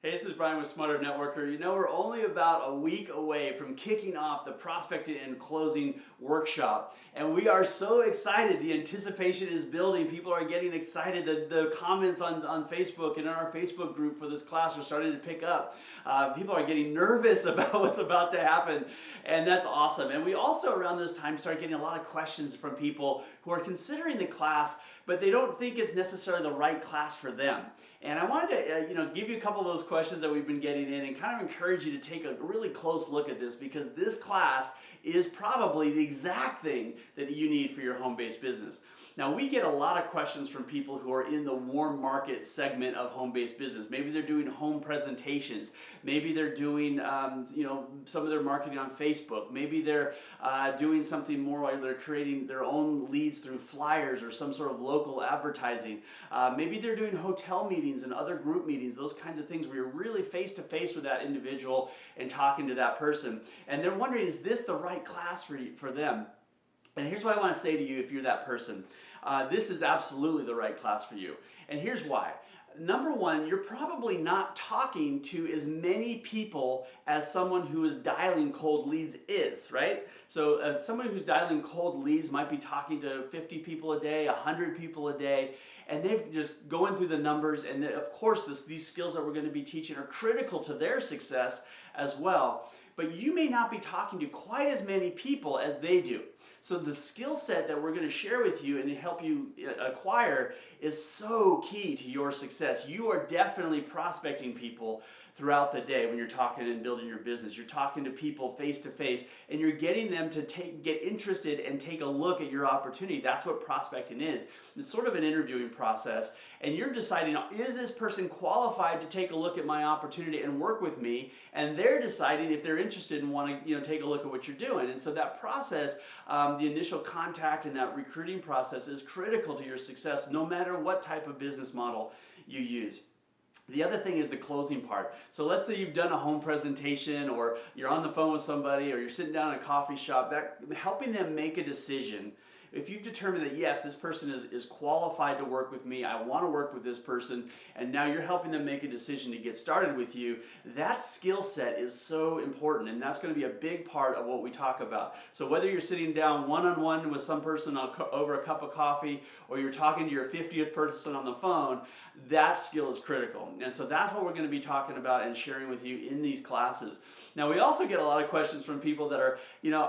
Hey, this is Brian with Smarter Networker. You know, we're only about a week away from kicking off the Prospecting and Closing Workshop. And we are so excited. The anticipation is building. People are getting excited. The comments on Facebook and in our Facebook group for this class are starting to pick up. People are getting nervous about what's about to happen. And that's awesome. And we also, around this time, start getting a lot of questions from people who are considering the class, but they don't think it's necessarily the right class for them. And I wanted to give you a couple of those questions that we've been getting in and kind of encourage you to take a really close look at this, because this class is probably the exact thing that you need for your home-based business. Now, we get a lot of questions from people who are in the warm market segment of home-based business. Maybe they're doing home presentations. Maybe they're doing some of their marketing on Facebook. Maybe they're doing something more like they're creating their own leads through flyers or some sort of local advertising. Maybe they're doing hotel meetings and other group meetings, those kinds of things where you're really face-to-face with that individual and talking to that person. And they're wondering, is this the right class for them? And here's what I want to say to you if you're that person. This is absolutely the right class for you. And here's why. Number one, you're probably not talking to as many people as someone who is dialing cold leads is, right? So someone who's dialing cold leads might be talking to 50 people a day, 100 people a day, and they're just going through the numbers. And of course, these skills that we're going to be teaching are critical to their success as well. But you may not be talking to quite as many people as they do. So the skill set that we're going to share with you and help you acquire is so key to your success. You are definitely prospecting people throughout the day when you're talking and building your business. You're talking to people face to face, and you're getting them to get interested and take a look at your opportunity. That's what prospecting is. It's sort of an interviewing process, and you're deciding, is this person qualified to take a look at my opportunity and work with me? And they're deciding if they're interested and want to take a look at what you're doing. And so that process, the initial contact and that recruiting process is critical to your success, no matter what type of business model you use. The other thing is the closing part. So let's say you've done a home presentation, or you're on the phone with somebody, or you're sitting down in a coffee shop, helping them make a decision. If you've determined that, yes, this person is qualified to work with me, I want to work with this person, and now you're helping them make a decision to get started with you, that skill set is so important, and that's going to be a big part of what we talk about. So whether you're sitting down one-on-one with some person over a cup of coffee, or you're talking to your 50th person on the phone, that skill is critical. And so that's what we're going to be talking about and sharing with you in these classes. Now, we also get a lot of questions from people that are,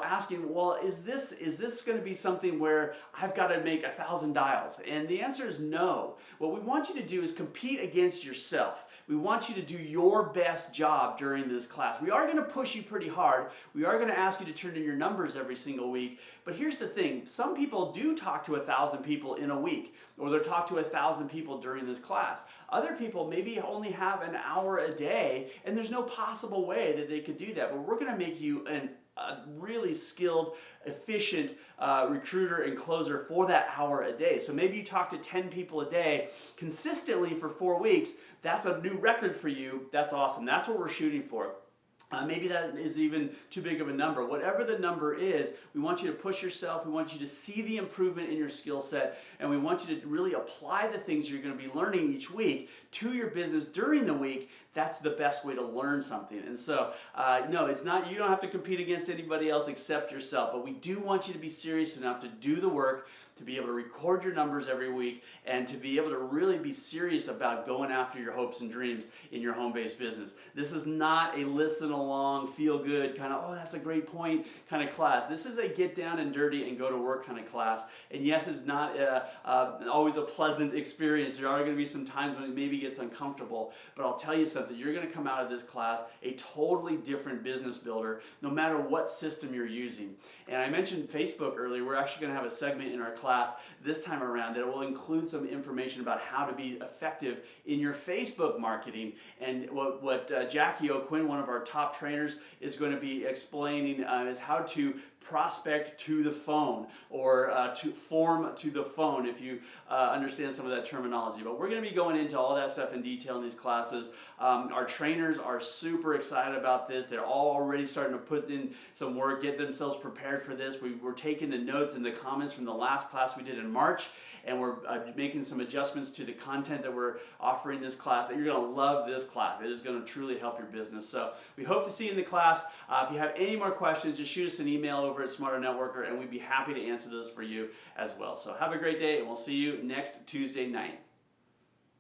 asking, well, is this going to be something where I've got to make 1,000 dials? And the answer is no. What we want you to do is compete against yourself. We want you to do your best job during this class. We are going to push you pretty hard. We are going to ask you to turn in your numbers every single week. But here's the thing. Some people do talk to 1,000 people in a week, or they'll talk to 1,000 people during this class. Other people maybe only have an hour a day, and there's no possible way that they could do that. But we're going to make you a really skilled, efficient recruiter and closer for that hour a day. So maybe you talk to 10 people a day consistently for 4 weeks. That's a new record for you. That's awesome. That's what we're shooting for. Maybe that is even too big of a number. Whatever the number is, we want you to push yourself. We want you to see the improvement in your skill set, and we want you to really apply the things you're going to be learning each week to your business during the week. That's the best way to learn something. And so, no, it's not, you don't have to compete against anybody else except yourself, but we do want you to be serious enough to do the work, to be able to record your numbers every week, and to be able to really be serious about going after your hopes and dreams in your home-based business. This is not a listen along, feel good kind of, oh, that's a great point kind of class. This is a get down and dirty and go to work kind of class. And yes, it's not always a pleasant experience. There are going to be some times when it maybe gets uncomfortable, but I'll tell you something, you're going to come out of this class a totally different business builder, no matter what system you're using. And I mentioned Facebook earlier. We're actually going to have a segment in our class this time around that will include some information about how to be effective in your Facebook marketing. And what Jackie O'Quinn, one of our top trainers, is going to be explaining is how to prospect to the phone, or to form to the phone, if you understand some of that terminology. But we're going to be going into all that stuff in detail in these classes. Our trainers are super excited about this. They're all already starting to put in some work, get themselves prepared for this. We're taking the notes and the comments from the last class we did in March, and we're making some adjustments to the content that we're offering this class, and you're going to love this class. It is going to truly help your business. So we hope to see you in the class. If you have any more questions, just shoot us an email over at Smarter Networker, and we'd be happy to answer those for you as well. So have a great day, and we'll see you next Tuesday night.